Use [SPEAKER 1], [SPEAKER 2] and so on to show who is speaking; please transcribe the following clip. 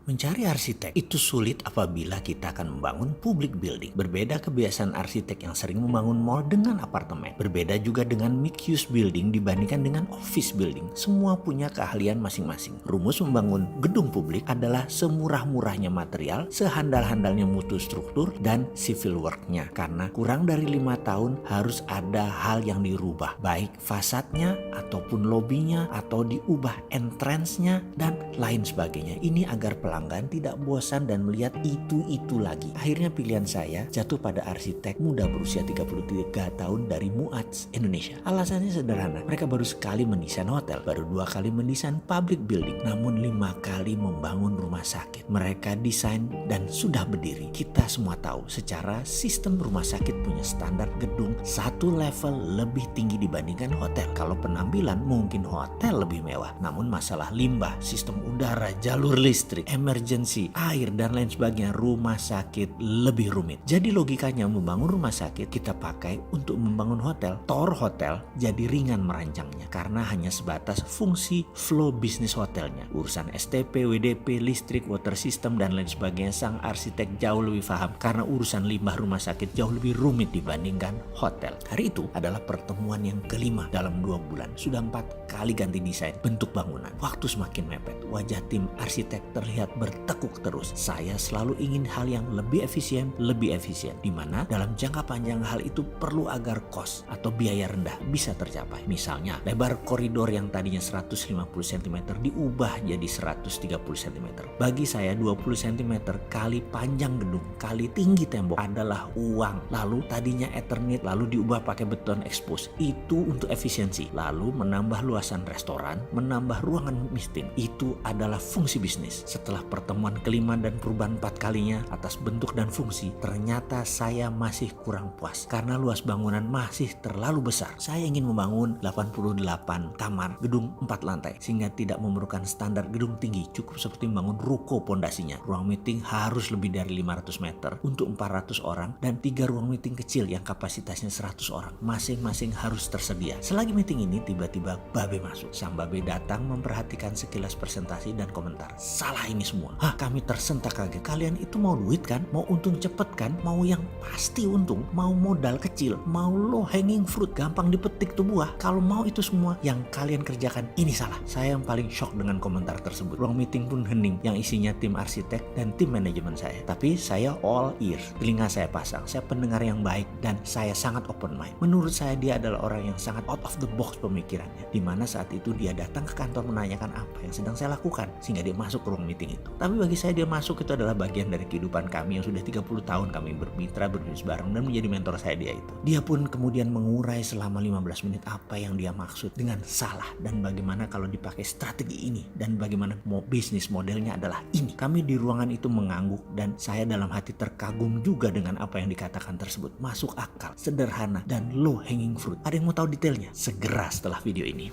[SPEAKER 1] Mencari arsitek itu sulit apabila kita akan membangun public building. Berbeda kebiasaan arsitek yang sering membangun mall dengan apartemen. Berbeda juga dengan mixed use building dibandingkan dengan office building. Semua punya keahlian masing-masing. Rumus membangun gedung publik adalah semurah-murahnya material, sehandal-handalnya mutu struktur, dan civil work-nya. Karena kurang dari 5 tahun harus ada hal yang dirubah. Baik fasadnya, ataupun lobbynya, atau diubah entrance-nya, dan lain sebagainya. Ini agar pelanggan tidak bosan dan melihat itu lagi. Akhirnya pilihan saya jatuh pada arsitek muda berusia 33 tahun dari Muats, Indonesia. Alasannya sederhana, mereka baru sekali mendesain hotel, baru 2 kali mendesain public building, namun 5 kali membangun rumah sakit. Mereka desain dan sudah berdiri. Kita semua tahu secara sistem rumah sakit punya standar gedung 1 level lebih tinggi dibandingkan hotel. Kalau penampilan mungkin hotel lebih mewah, namun masalah limbah, sistem udara, jalur listrik, emergency, air, dan lain sebagainya, rumah sakit lebih rumit. Jadi logikanya membangun rumah sakit kita pakai untuk membangun hotel. Tower hotel jadi ringan merancangnya karena hanya sebatas fungsi flow bisnis hotelnya. Urusan STP, WDP, listrik, water system, dan lain sebagainya sang arsitek jauh lebih paham karena urusan limbah rumah sakit jauh lebih rumit dibandingkan hotel. Hari itu adalah pertemuan yang kelima dalam 2 bulan. Sudah 4 kali ganti desain bentuk bangunan. Waktu semakin mepet. Wajah tim arsitek terlihat bertekuk terus. Saya selalu ingin hal yang lebih efisien, di mana dalam jangka panjang hal itu perlu agar cost atau biaya rendah bisa tercapai. Misalnya, lebar koridor yang tadinya 150 cm diubah jadi 130 cm. Bagi saya 20 cm kali panjang gedung kali tinggi tembok adalah uang. Lalu tadinya Eternit lalu diubah pakai beton expose. Itu untuk efisiensi. Lalu menambah luasan restoran, menambah ruangan meeting. Itu adalah fungsi bisnis. Setelah pertemuan kelima dan perubahan 4 kalinya atas bentuk dan fungsi, ternyata saya masih kurang puas karena luas bangunan masih terlalu besar. Saya ingin membangun 88 kamar, gedung 4 lantai sehingga tidak memerlukan standar gedung tinggi, cukup seperti membangun ruko pondasinya. Ruang meeting harus lebih dari 500 meter untuk 400 orang dan 3 ruang meeting kecil yang kapasitasnya 100 orang. Masing-masing harus tersedia. Selagi meeting ini tiba-tiba Babe masuk. Sang Babe datang memperhatikan sekilas presentasi dan komentar. Salah ini semua. Hah, kami tersentak kaget. Kalian itu mau duit kan? Mau untung cepet kan? Mau yang pasti untung? Mau modal kecil? Mau low hanging fruit? Gampang dipetik tuh buah? Kalau mau itu semua yang kalian kerjakan, ini salah. Saya yang paling shock dengan komentar tersebut. Ruang meeting pun hening yang isinya tim arsitek dan tim manajemen saya. Tapi saya all ears. Telinga saya pasang. Saya pendengar yang baik dan saya sangat open mind. Menurut saya dia adalah orang yang sangat out of the box pemikirannya. Dimana saat itu dia datang ke kantor menanyakan apa yang sedang saya lakukan sehingga dia masuk ke ruang meeting itu. Tapi bagi saya dia masuk itu adalah bagian dari kehidupan kami yang sudah 30 tahun kami bermitra, berbisnis bareng dan menjadi mentor saya dia itu. Dia pun kemudian mengurai selama 15 menit apa yang dia maksud dengan salah dan bagaimana kalau dipakai strategi ini dan bagaimana bisnis modelnya adalah ini. Kami di ruangan itu mengangguk dan saya dalam hati terkagum juga dengan apa yang dikatakan tersebut. Masuk akal, sederhana, dan low hanging fruit. Ada yang mau tahu detailnya? Segera setelah video ini.